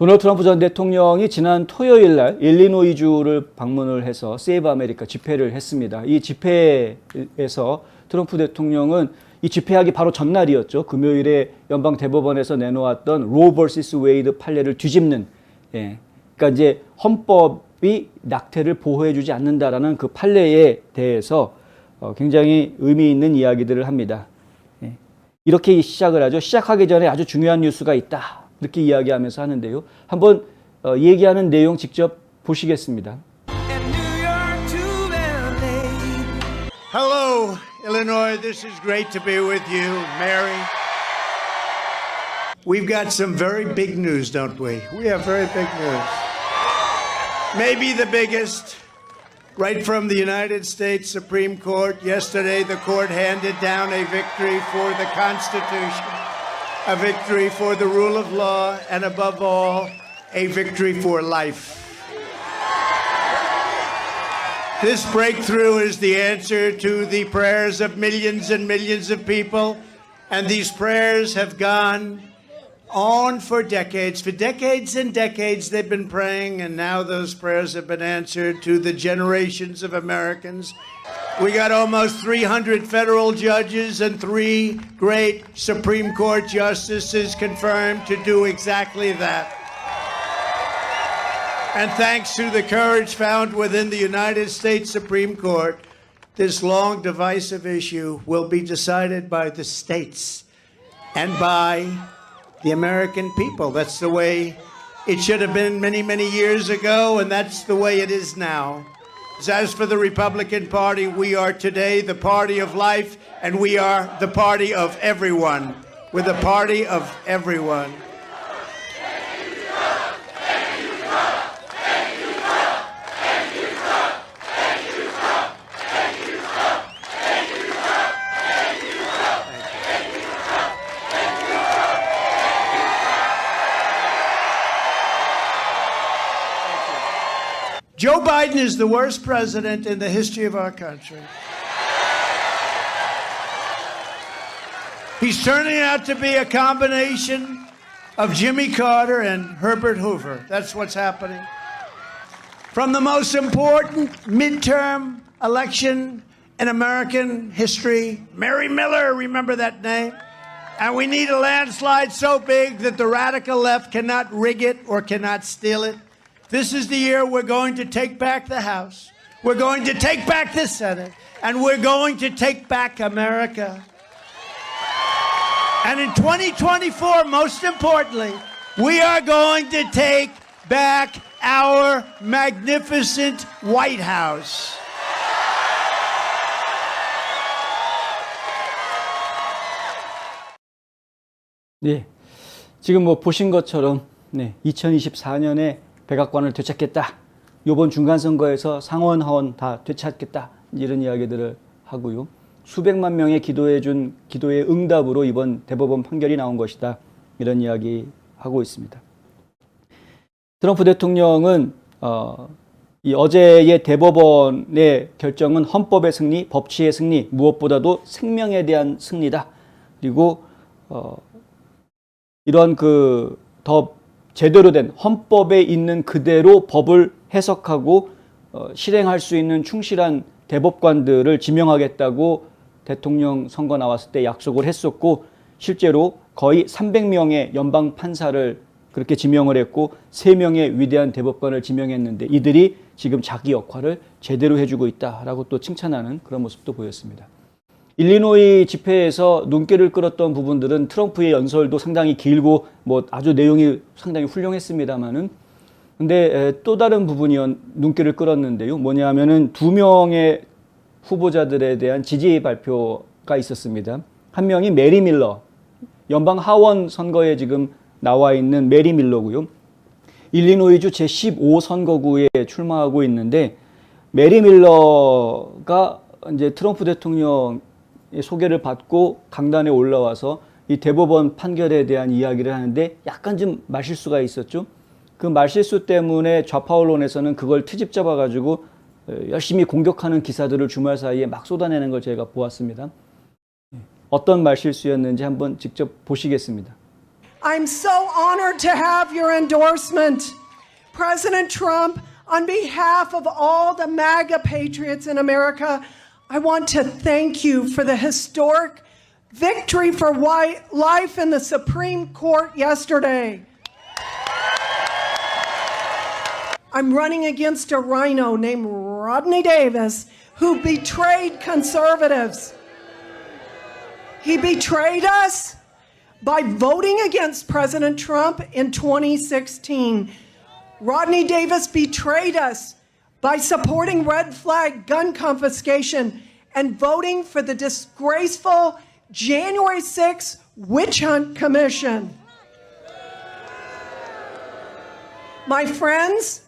도널드 트럼프 전 대통령이 지난 토요일 날 일리노이주를 방문을 해서 세이브 아메리카 집회를 했습니다. 이 집회에서 트럼프 대통령은 이 집회하기 바로 전날이었죠. 금요일에 연방 대법원에서 내놓았던 로 vs 웨이드 판례를 뒤집는, 그러니까 이제 헌법이 낙태를 보호해주지 않는다라는 그 판례에 대해서 굉장히 의미 있는 이야기들을 합니다. 이렇게 시작을 하죠. 시작하기 전에 아주 중요한 뉴스가 있다. 이렇게 이야기하면서 하는데요. 한번 얘기하는 내용 직접 보시겠습니다. Hello, Illinois. This is great to be with you, Mary. We've got some very big news, don't we? We have very big news. Maybe the biggest, right from the United States Supreme Court. Yesterday, the court handed down a victory for the Constitution, a victory for the rule of law, and above all, a victory for life. This breakthrough is the answer to the prayers of millions and millions of people, and these prayers have gone on for decades. For decades and decades they've been praying, and now those prayers have been answered to the generations of Americans. We got almost 300 federal judges and 3 great Supreme Court justices confirmed to do exactly that. And thanks to the courage found within the United States Supreme Court, this long divisive issue will be decided by the states and by the American people. That's the way it should have been many, many years ago, and that's the way it is now. As for the Republican Party, we are today the party of life, and we are the party of everyone. We're the party of everyone. Joe Biden is the worst president in the history of our country. He's turning out to be a combination of Jimmy Carter and Herbert Hoover. That's what's happening. From the most important midterm election in American history, Mary Miller, remember that name? And we need a landslide so big that the radical left cannot rig it or cannot steal it. This is the year we're going to take back the House. We're going to take back the Senate. And we're going to take back America. And in 2024, most importantly, we are going to take back our magnificent White House. 네, 지금 뭐 보신 것처럼 2024년에 백악관을 되찾겠다. 이번 중간선거에서 상원, 하원 다 되찾겠다. 이런 이야기들을 하고요. 수백만 명의 기도의 응답으로 이번 대법원 판결이 나온 것이다. 이런 이야기 하고 있습니다. 트럼프 대통령은 이 어제의 대법원의 결정은 헌법의 승리, 법치의 승리, 무엇보다도 생명에 대한 승리다. 그리고 이런 더 제대로 된 헌법에 있는 그대로 법을 해석하고 실행할 수 있는 충실한 대법관들을 지명하겠다고 대통령 선거 나왔을 때 약속을 했었고, 실제로 거의 300명의 연방 판사를 그렇게 지명을 했고 3명의 위대한 대법관을 지명했는데 이들이 지금 자기 역할을 제대로 해주고 있다라고 또 칭찬하는 그런 모습도 보였습니다. 일리노이 집회에서 눈길을 끌었던 부분들은 트럼프의 연설도 상당히 길고 뭐 아주 내용이 상당히 훌륭했습니다만은, 근데 또 다른 부분이 눈길을 끌었는데요. 뭐냐면은 2명의 후보자들에 대한 지지 발표가 있었습니다. 한 명이 메리 밀러, 연방 하원 선거에 지금 나와 있는 메리 밀러고요. 일리노이주 제15선거구에 출마하고 있는데, 메리 밀러가 이제 트럼프 대통령 소개를 받고 강단에 올라와서 이 대법원 판결에 대한 이야기를 하는데 약간 좀 말실수가 있었죠. 그 말실수 때문에 좌파 언론에서는 그걸 트집 잡아가지고 열심히 공격하는 기사들을 주말 사이에 막 쏟아내는 걸 제가 보았습니다. 어떤 말실수였는지 한번 직접 보시겠습니다. I'm so honored to have your endorsement. President Trump, on behalf of all the MAGA patriots in America, I want to thank you for the historic victory for life in the Supreme Court yesterday. I'm running against a rhino named Rodney Davis who betrayed conservatives. He betrayed us by voting against President Trump in 2016. Rodney Davis betrayed us by supporting red flag gun confiscation and voting for the disgraceful January 6th witch hunt commission. My friends,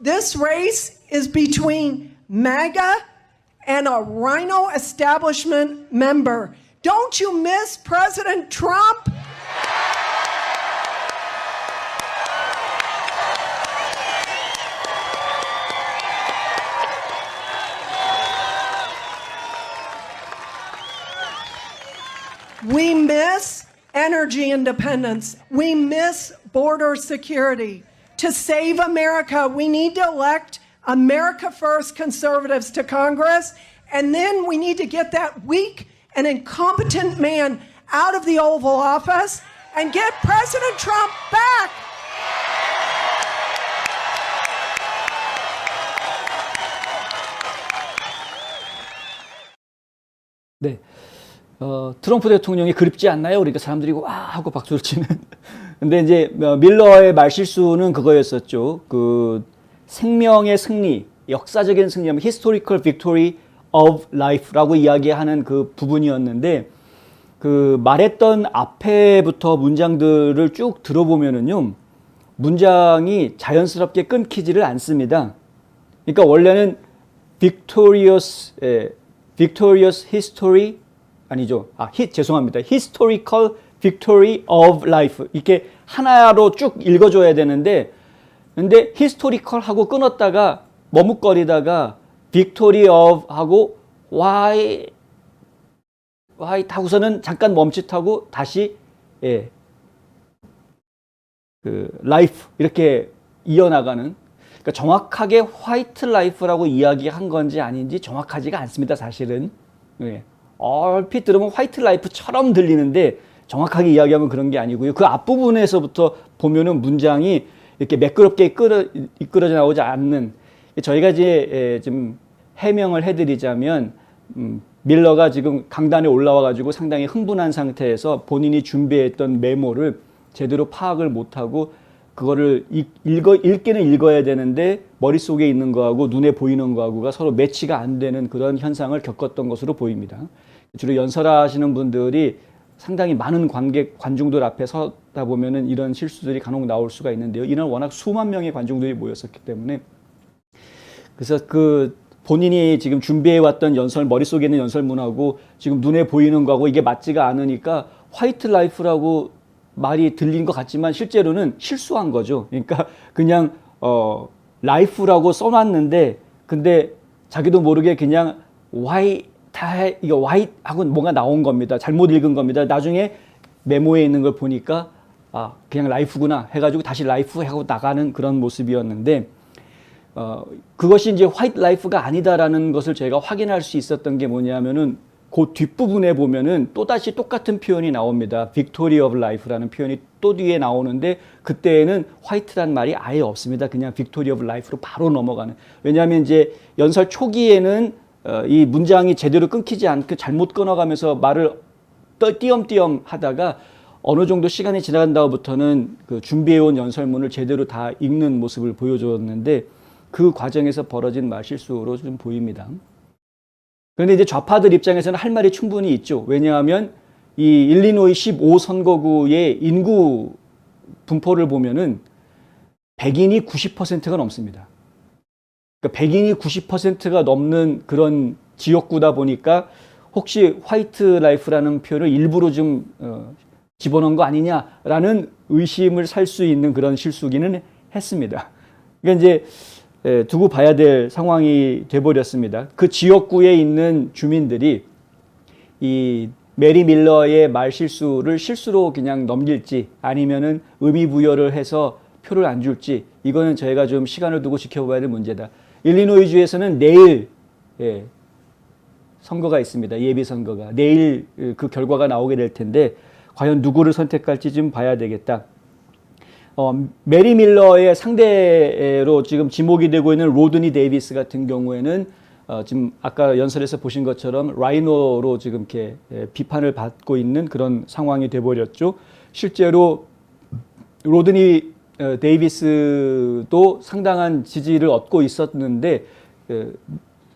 this race is between MAGA and a rhino establishment member. Don't you miss President Trump? We miss energy independence. We miss border security. To save America, we need to elect America First conservatives to Congress, and then we need to get that weak and incompetent man out of the Oval Office and get President Trump back. 네. 트럼프 대통령이 그립지 않나요? 그러니까 사람들이 와 하고 박수를 치는. 근데 이제 밀러의 말실수는 그거였었죠. 그 생명의 승리, 역사적인 승리하면 historical victory of life라고 이야기하는 그 부분이었는데 그 말했던 앞에부터 문장들을 쭉 들어보면은요. 문장이 자연스럽게 끊기지를 않습니다. 그러니까 원래는 victorious history 아니죠. 죄송합니다. Historical victory of life. 이렇게 하나로 쭉 읽어줘야 되는데, 근데 historical 하고 끊었다가 머뭇거리다가 victory of 하고 why 하고서는 잠깐 멈칫하고 다시 그 life 이렇게 이어나가는. 그러니까 정확하게 white life라고 이야기한 건지 아닌지 정확하지가 않습니다. 사실은. 얼핏 들으면 화이트 라이프처럼 들리는데 정확하게 이야기하면 그런 게 아니고요. 그 앞부분에서부터 보면은 문장이 이렇게 매끄럽게 이끌어져 나오지 않는, 저희가 이제 좀 해명을 해드리자면 밀러가 지금 강단에 올라와 가지고 상당히 흥분한 상태에서 본인이 준비했던 메모를 제대로 파악을 못하고 그거를 읽기는 읽어야 되는데 머릿속에 있는 거하고 눈에 보이는 거하고가 서로 매치가 안 되는 그런 현상을 겪었던 것으로 보입니다. 주로 연설하시는 분들이 상당히 많은 관중들 앞에 서다 보면은 이런 실수들이 간혹 나올 수가 있는데요. 이날 워낙 수만 명의 관중들이 모였었기 때문에 그래서 그 본인이 지금 준비해왔던 머릿속에 있는 연설문하고 지금 눈에 보이는 거하고 이게 맞지가 않으니까 화이트 라이프라고 말이 들린 것 같지만 실제로는 실수한 거죠. 그러니까 그냥 라이프라고 써놨는데 근데 자기도 모르게 그냥 이거 화이트하고 뭔가 나온 겁니다. 잘못 읽은 겁니다. 나중에 메모에 있는 걸 보니까 그냥 라이프구나 해가지고 다시 라이프 하고 나가는 그런 모습이었는데 그것이 이제 화이트 라이프가 아니다라는 것을 제가 확인할 수 있었던 게 뭐냐면은 그 뒷부분에 보면은 또다시 똑같은 표현이 나옵니다. Victory of Life라는 표현이 또 뒤에 나오는데 그때에는 화이트란 말이 아예 없습니다. 그냥 Victory of Life로 바로 넘어가는. 왜냐하면 이제 연설 초기에는 이 문장이 제대로 끊기지 않고 잘못 끊어가면서 말을 띄엄띄엄 하다가 어느 정도 시간이 지나간 다음부터는 그 준비해온 연설문을 제대로 다 읽는 모습을 보여줬는데 그 과정에서 벌어진 말실수로 좀 보입니다. 그런데 이제 좌파들 입장에서는 할 말이 충분히 있죠. 왜냐하면 이 일리노이 15 선거구의 인구 분포를 보면은 백인이 90%가 넘습니다. 그러니까 백인이 90%가 넘는 그런 지역구다 보니까 혹시 화이트 라이프라는 표현을 일부러 좀 집어넣은 거 아니냐라는 의심을 살 수 있는 그런 실수기는 했습니다. 그러니까 이제 두고 봐야 될 상황이 돼버렸습니다. 그 지역구에 있는 주민들이 이 메리 밀러의 말 실수를 실수로 그냥 넘길지 아니면은 의미 부여를 해서 표를 안 줄지 이거는 저희가 좀 시간을 두고 지켜봐야 될 문제다. 일리노이주에서는 내일 선거가 있습니다. 예비 선거가 내일 그 결과가 나오게 될 텐데 과연 누구를 선택할지 좀 봐야 되겠다. 메리 밀러의 상대로 지금 지목이 되고 있는 로드니 데이비스 같은 경우에는 지금 아까 연설에서 보신 것처럼 라이노로 지금 이렇게 비판을 받고 있는 그런 상황이 돼버렸죠. 실제로 로드니 데이비스도 상당한 지지를 얻고 있었는데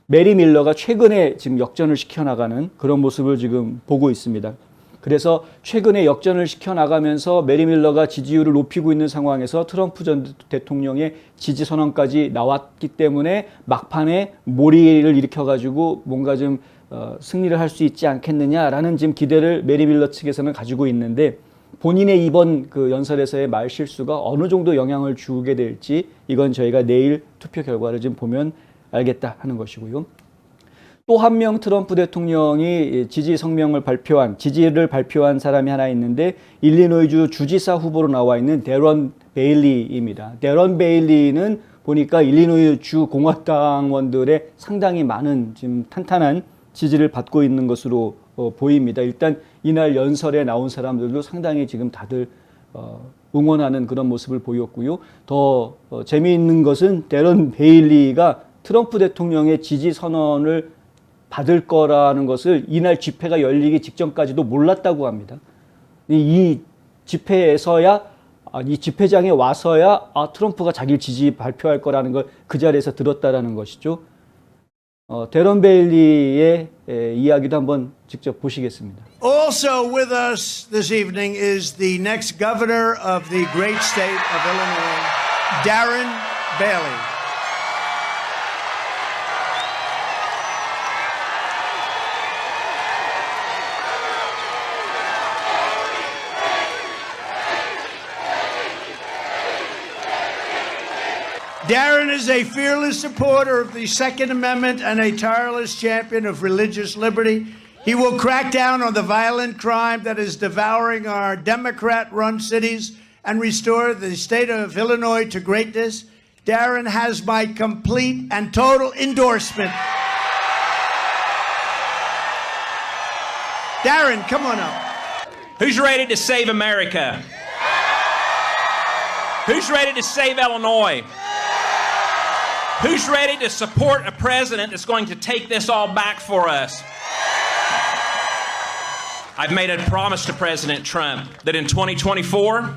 메리 밀러가 최근에 지금 역전을 시켜나가는 그런 모습을 지금 보고 있습니다. 그래서 최근에 역전을 시켜나가면서 메리 밀러가 지지율을 높이고 있는 상황에서 트럼프 전 대통령의 지지 선언까지 나왔기 때문에 막판에 몰이를 일으켜가지고 뭔가 좀 승리를 할 수 있지 않겠느냐라는 지금 기대를 메리 밀러 측에서는 가지고 있는데 본인의 이번 그 연설에서의 말 실수가 어느 정도 영향을 주게 될지 이건 저희가 내일 투표 결과를 좀 보면 알겠다 하는 것이고요. 또 한 명 트럼프 대통령이 지지를 발표한 사람이 하나 있는데 일리노이주 주지사 후보로 나와 있는 데런 베일리입니다. 데런 베일리는 보니까 일리노이주 공화당원들의 상당히 많은 지금 탄탄한 지지를 받고 있는 것으로 보입니다. 일단 이날 연설에 나온 사람들도 상당히 지금 다들 응원하는 그런 모습을 보였고요. 더 재미있는 것은 데런 베일리가 트럼프 대통령의 지지 선언을 받을 거라는 것을 이날 집회가 열리기 직전까지도 몰랐다고 합니다. 이 집회에서야 이 집회장에 와서야 트럼프가 자기를 지지 발표할 거라는 걸 그 자리에서 들었다라는 것이죠. 데런 베일리의 이야기도 한번 직접 보시겠습니다. Also with us this evening is the next governor of the great state of Illinois, Darren Bailey. Darren is a fearless supporter of the Second Amendment and a tireless champion of religious liberty. He will crack down on the violent crime that is devouring our Democrat-run cities and restore the state of Illinois to greatness. Darren has my complete and total endorsement. Darren, come on up. Who's ready to save America? Who's ready to save Illinois? Who's ready to support a president that's going to take this all back for us? I've made a promise to President Trump that in 2024,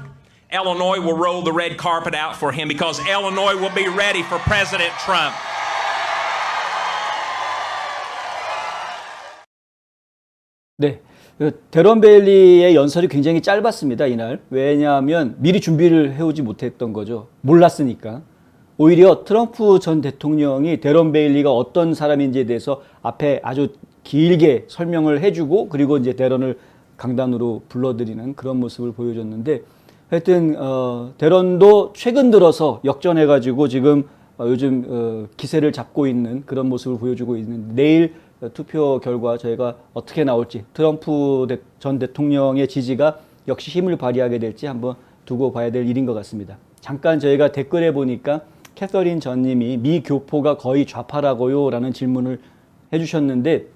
Illinois will roll the red carpet out for him because Illinois will be ready for President Trump. 네, 데런 베일리의 연설이 굉장히 짧았습니다, 이날. 왜냐하면 미리 준비를 해오지 못했던 거죠. 몰랐으니까. 오히려 트럼프 전 대통령이 데런 베일리가 어떤 사람인지에 대해서 앞에 아주 길게 설명을 해주고 그리고 이제 데런을 강단으로 불러들이는 그런 모습을 보여줬는데 하여튼 데런도 최근 들어서 역전해가지고 지금 요즘 기세를 잡고 있는 그런 모습을 보여주고 있는 내일 투표 결과 저희가 어떻게 나올지 트럼프 전 대통령의 지지가 역시 힘을 발휘하게 될지 한번 두고 봐야 될 일인 것 같습니다. 잠깐 저희가 댓글에 보니까 캐서린 전님이 미 교포가 거의 좌파라고요? 라는 질문을 해주셨는데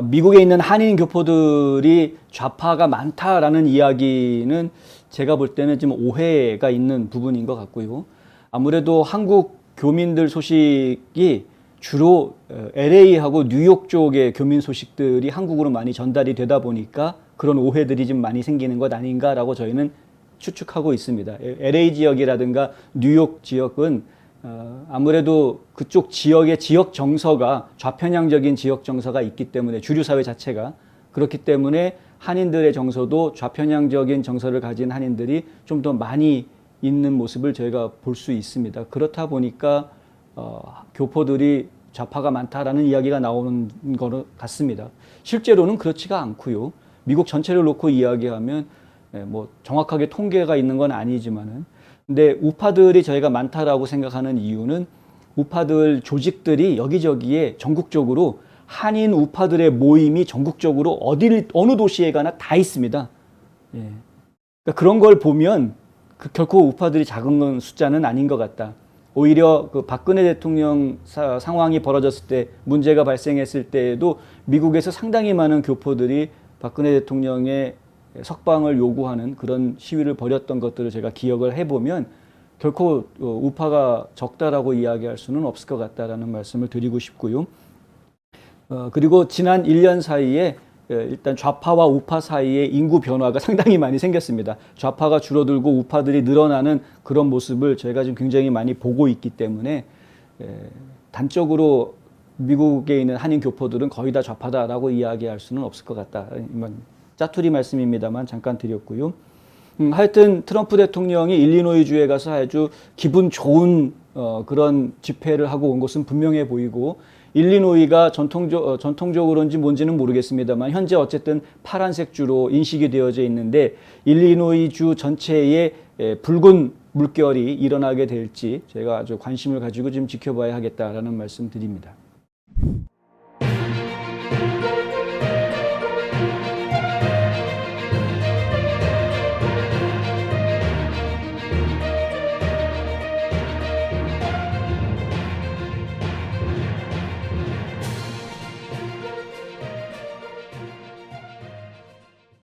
미국에 있는 한인 교포들이 좌파가 많다라는 이야기는 제가 볼 때는 좀 오해가 있는 부분인 것 같고요. 아무래도 한국 교민들 소식이 주로 LA하고 뉴욕 쪽의 교민 소식들이 한국으로 많이 전달이 되다 보니까 그런 오해들이 좀 많이 생기는 것 아닌가라고 저희는 추측하고 있습니다. LA 지역이라든가 뉴욕 지역은 아무래도 그쪽 지역의 지역 정서가 좌편향적인 지역 정서가 있기 때문에 주류 사회 자체가 그렇기 때문에 한인들의 정서도 좌편향적인 정서를 가진 한인들이 좀 더 많이 있는 모습을 저희가 볼 수 있습니다. 그렇다 보니까 교포들이 좌파가 많다라는 이야기가 나오는 것 같습니다. 실제로는 그렇지가 않고요. 미국 전체를 놓고 이야기하면 뭐 정확하게 통계가 있는 건 아니지만은 근데 우파들이 저희가 많다라고 생각하는 이유는 우파들 조직들이 여기저기에 전국적으로 한인 우파들의 모임이 전국적으로 어느 도시에 가나 다 있습니다. 예. 그러니까 그런 걸 보면 결코 우파들이 작은 숫자는 아닌 것 같다. 오히려 그 박근혜 대통령 상황이 벌어졌을 때, 문제가 발생했을 때에도 미국에서 상당히 많은 교포들이 박근혜 대통령의 석방을 요구하는 그런 시위를 벌였던 것들을 제가 기억을 해보면 결코 우파가 적다라고 이야기할 수는 없을 것 같다라는 말씀을 드리고 싶고요. 그리고 지난 1년 사이에 일단 좌파와 우파 사이에 인구 변화가 상당히 많이 생겼습니다. 좌파가 줄어들고 우파들이 늘어나는 그런 모습을 저희가 지금 굉장히 많이 보고 있기 때문에 단적으로 미국에 있는 한인 교포들은 거의 다 좌파다라고 이야기할 수는 없을 것 같다. 짜투리 말씀입니다만 잠깐 드렸고요. 하여튼 트럼프 대통령이 일리노이주에 가서 아주 기분 좋은 그런 집회를 하고 온 것은 분명해 보이고, 일리노이가 전통적으로인지 뭔지는 모르겠습니다만 현재 어쨌든 파란색 주로 인식이 되어져 있는데, 일리노이주 전체에 붉은 물결이 일어나게 될지 제가 아주 관심을 가지고 좀 지켜봐야 하겠다라는 말씀 드립니다.